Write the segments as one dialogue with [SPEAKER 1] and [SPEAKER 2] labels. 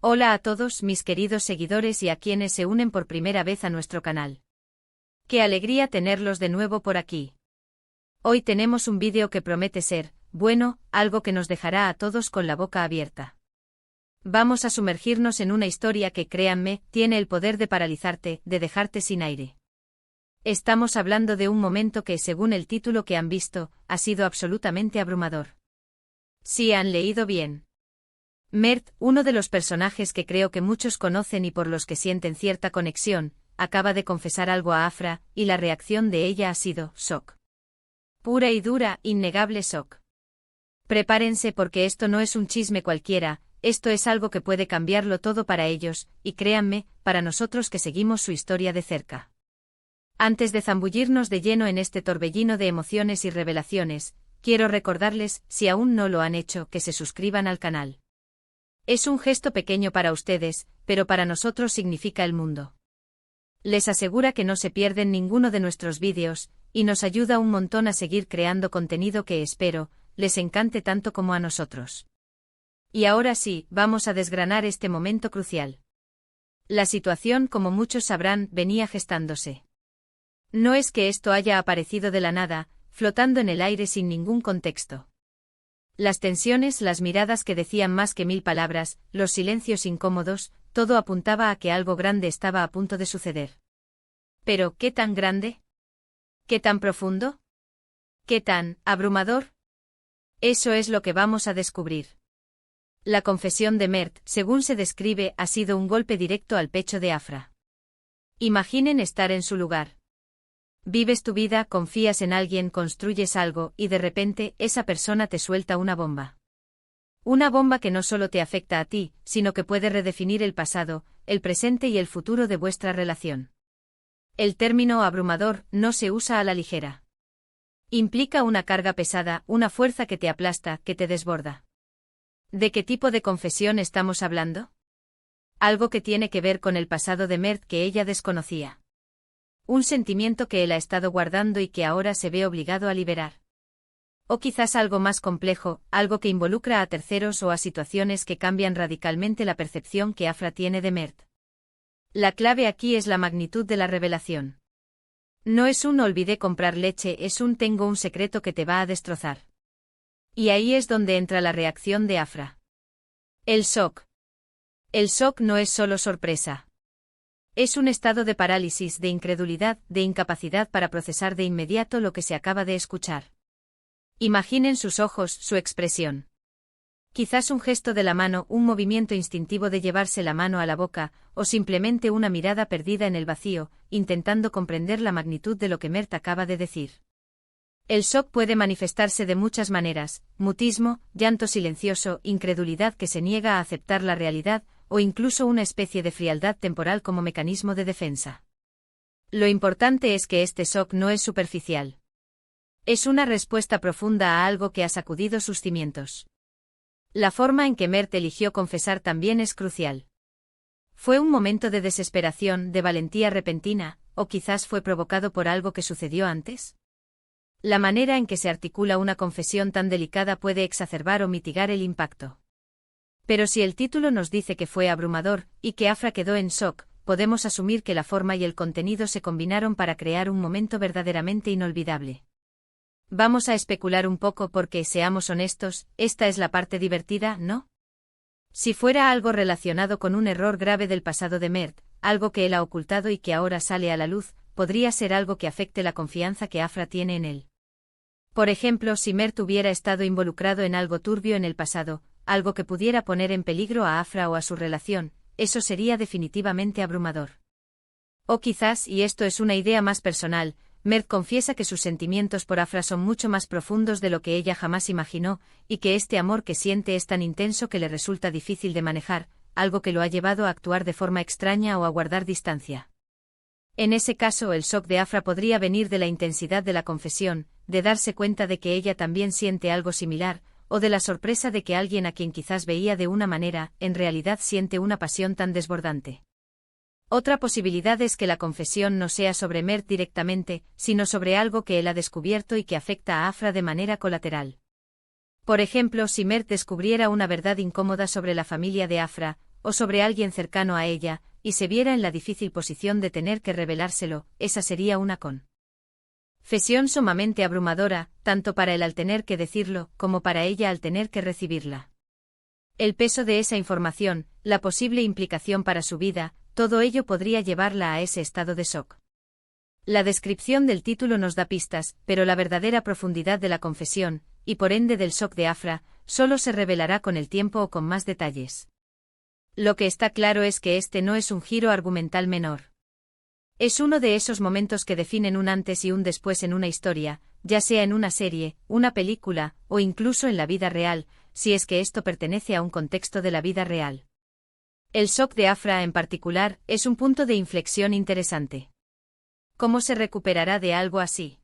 [SPEAKER 1] Hola a todos mis queridos seguidores y a quienes se unen por primera vez a nuestro canal. ¡Qué alegría tenerlos de nuevo por aquí! Hoy tenemos un vídeo que promete ser, bueno, algo que nos dejará a todos con la boca abierta. Vamos a sumergirnos en una historia que, créanme, tiene el poder de paralizarte, de dejarte sin aire. Estamos hablando de un momento que, según el título que han visto, ha sido absolutamente abrumador. Sí, han leído bien. Mert, uno de los personajes que creo que muchos conocen y por los que sienten cierta conexión, acaba de confesar algo a Afra, y la reacción de ella ha sido shock. Pura y dura, innegable shock. Prepárense porque esto no es un chisme cualquiera, esto es algo que puede cambiarlo todo para ellos, y créanme, para nosotros que seguimos su historia de cerca. Antes de zambullirnos de lleno en este torbellino de emociones y revelaciones, quiero recordarles, si aún no lo han hecho, que se suscriban al canal. Es un gesto pequeño para ustedes, pero para nosotros significa el mundo. Les asegura que no se pierden ninguno de nuestros vídeos, y nos ayuda un montón a seguir creando contenido que espero, les encante tanto como a nosotros. Y ahora sí, vamos a desgranar este momento crucial. La situación, como muchos sabrán, venía gestándose. No es que esto haya aparecido de la nada, flotando en el aire sin ningún contexto. Las tensiones, las miradas que decían más que 1000 palabras, los silencios incómodos, todo apuntaba a que algo grande estaba a punto de suceder. Pero, ¿qué tan grande? ¿Qué tan profundo? ¿Qué tan abrumador? Eso es lo que vamos a descubrir. La confesión de Mert, según se describe, ha sido un golpe directo al pecho de Afra. Imaginen estar en su lugar. Vives tu vida, confías en alguien, construyes algo, y de repente, esa persona te suelta una bomba. Una bomba que no solo te afecta a ti, sino que puede redefinir el pasado, el presente y el futuro de vuestra relación. El término abrumador no se usa a la ligera. Implica una carga pesada, una fuerza que te aplasta, que te desborda. ¿De qué tipo de confesión estamos hablando? Algo que tiene que ver con el pasado de Mert que ella desconocía. Un sentimiento que él ha estado guardando y que ahora se ve obligado a liberar. O quizás algo más complejo, algo que involucra a terceros o a situaciones que cambian radicalmente la percepción que Afra tiene de Mert. La clave aquí es la magnitud de la revelación. No es un olvidé comprar leche, es un tengo un secreto que te va a destrozar. Y ahí es donde entra la reacción de Afra. El shock. El shock no es solo sorpresa. Es un estado de parálisis, de incredulidad, de incapacidad para procesar de inmediato lo que se acaba de escuchar. Imaginen sus ojos, su expresión. Quizás un gesto de la mano, un movimiento instintivo de llevarse la mano a la boca, o simplemente una mirada perdida en el vacío, intentando comprender la magnitud de lo que Mert acaba de decir. El shock puede manifestarse de muchas maneras: mutismo, llanto silencioso, incredulidad que se niega a aceptar la realidad, o incluso una especie de frialdad temporal como mecanismo de defensa. Lo importante es que este shock no es superficial. Es una respuesta profunda a algo que ha sacudido sus cimientos. La forma en que Mert eligió confesar también es crucial. ¿Fue un momento de desesperación, de valentía repentina, o quizás fue provocado por algo que sucedió antes? La manera en que se articula una confesión tan delicada puede exacerbar o mitigar el impacto. Pero si el título nos dice que fue abrumador, y que Afra quedó en shock, podemos asumir que la forma y el contenido se combinaron para crear un momento verdaderamente inolvidable. Vamos a especular un poco porque, seamos honestos, esta es la parte divertida, ¿no? Si fuera algo relacionado con un error grave del pasado de Mert, algo que él ha ocultado y que ahora sale a la luz, podría ser algo que afecte la confianza que Afra tiene en él. Por ejemplo, si Mert hubiera estado involucrado en algo turbio en el pasado, algo que pudiera poner en peligro a Afra o a su relación, eso sería definitivamente abrumador. O quizás, y esto es una idea más personal, Mert confiesa que sus sentimientos por Afra son mucho más profundos de lo que ella jamás imaginó, y que este amor que siente es tan intenso que le resulta difícil de manejar, algo que lo ha llevado a actuar de forma extraña o a guardar distancia. En ese caso, el shock de Afra podría venir de la intensidad de la confesión, de darse cuenta de que ella también siente algo similar, o de la sorpresa de que alguien a quien quizás veía de una manera, en realidad siente una pasión tan desbordante. Otra posibilidad es que la confesión no sea sobre Mert directamente, sino sobre algo que él ha descubierto y que afecta a Afra de manera colateral. Por ejemplo, si Mert descubriera una verdad incómoda sobre la familia de Afra, o sobre alguien cercano a ella, y se viera en la difícil posición de tener que revelárselo, esa sería una confesión sumamente abrumadora, tanto para él al tener que decirlo, como para ella al tener que recibirla. El peso de esa información, la posible implicación para su vida, todo ello podría llevarla a ese estado de shock. La descripción del título nos da pistas, pero la verdadera profundidad de la confesión, y por ende del shock de Afra, solo se revelará con el tiempo o con más detalles. Lo que está claro es que este no es un giro argumental menor. Es uno de esos momentos que definen un antes y un después en una historia, ya sea en una serie, una película, o incluso en la vida real, si es que esto pertenece a un contexto de la vida real. El shock de Afra en particular, es un punto de inflexión interesante. ¿Cómo se recuperará de algo así?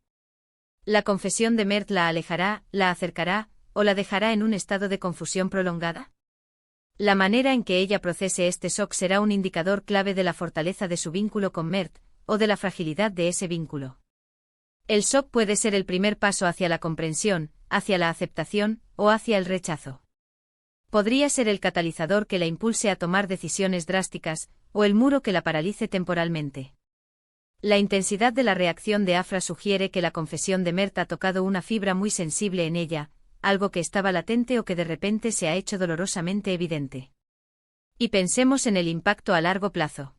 [SPEAKER 1] ¿La confesión de Mert la alejará, la acercará, o la dejará en un estado de confusión prolongada? La manera en que ella procese este shock será un indicador clave de la fortaleza de su vínculo con Mert, o de la fragilidad de ese vínculo. El shock puede ser el primer paso hacia la comprensión, hacia la aceptación, o hacia el rechazo. Podría ser el catalizador que la impulse a tomar decisiones drásticas, o el muro que la paralice temporalmente. La intensidad de la reacción de Afra sugiere que la confesión de Mert ha tocado una fibra muy sensible en ella, algo que estaba latente o que de repente se ha hecho dolorosamente evidente. Y pensemos en el impacto a largo plazo.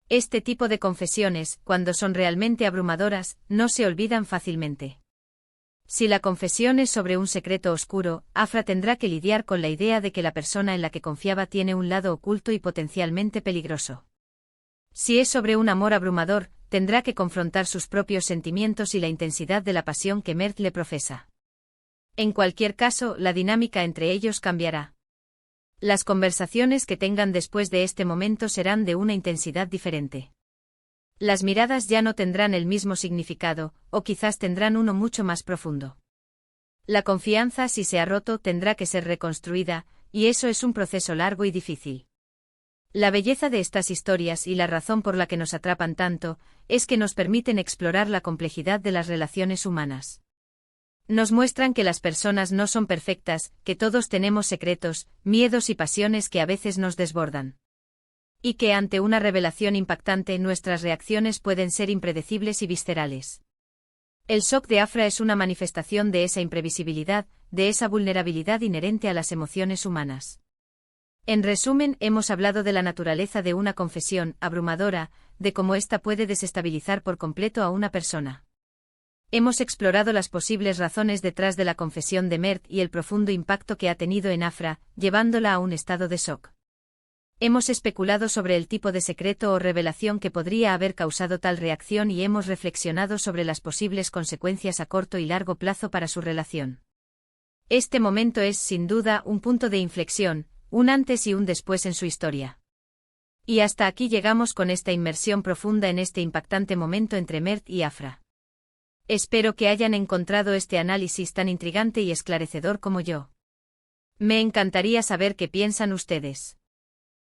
[SPEAKER 1] Este tipo de confesiones, cuando son realmente abrumadoras, no se olvidan fácilmente. Si la confesión es sobre un secreto oscuro, Afra tendrá que lidiar con la idea de que la persona en la que confiaba tiene un lado oculto y potencialmente peligroso. Si es sobre un amor abrumador, tendrá que confrontar sus propios sentimientos y la intensidad de la pasión que Mert le profesa. En cualquier caso, la dinámica entre ellos cambiará. Las conversaciones que tengan después de este momento serán de una intensidad diferente. Las miradas ya no tendrán el mismo significado, o quizás tendrán uno mucho más profundo. La confianza, si se ha roto, tendrá que ser reconstruida, y eso es un proceso largo y difícil. La belleza de estas historias y la razón por la que nos atrapan tanto, es que nos permiten explorar la complejidad de las relaciones humanas. Nos muestran que las personas no son perfectas, que todos tenemos secretos, miedos y pasiones que a veces nos desbordan. Y que ante una revelación impactante nuestras reacciones pueden ser impredecibles y viscerales. El shock de Afra es una manifestación de esa imprevisibilidad, de esa vulnerabilidad inherente a las emociones humanas. En resumen, hemos hablado de la naturaleza de una confesión abrumadora, de cómo ésta puede desestabilizar por completo a una persona. Hemos explorado las posibles razones detrás de la confesión de Mert y el profundo impacto que ha tenido en Afra, llevándola a un estado de shock. Hemos especulado sobre el tipo de secreto o revelación que podría haber causado tal reacción y hemos reflexionado sobre las posibles consecuencias a corto y largo plazo para su relación. Este momento es, sin duda, un punto de inflexión, un antes y un después en su historia. Y hasta aquí llegamos con esta inmersión profunda en este impactante momento entre Mert y Afra. Espero que hayan encontrado este análisis tan intrigante y esclarecedor como yo. Me encantaría saber qué piensan ustedes.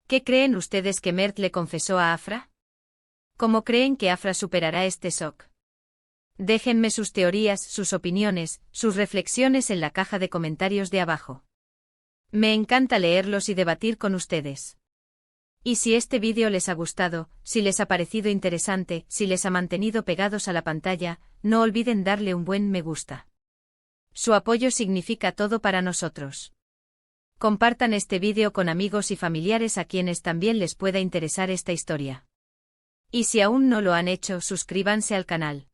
[SPEAKER 1] ¿Qué creen ustedes que Mert le confesó a Afra? ¿Cómo creen que Afra superará este shock? Déjenme sus teorías, sus opiniones, sus reflexiones en la caja de comentarios de abajo. Me encanta leerlos y debatir con ustedes. Y si este vídeo les ha gustado, si les ha parecido interesante, si les ha mantenido pegados a la pantalla, no olviden darle un buen me gusta. Su apoyo significa todo para nosotros. Compartan este vídeo con amigos y familiares a quienes también les pueda interesar esta historia. Y si aún no lo han hecho, suscríbanse al canal.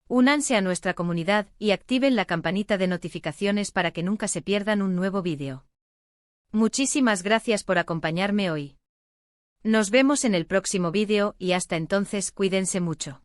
[SPEAKER 1] Únanse a nuestra comunidad y activen la campanita de notificaciones para que nunca se pierdan un nuevo vídeo. Muchísimas gracias por acompañarme hoy. Nos vemos en el próximo vídeo y hasta entonces cuídense mucho.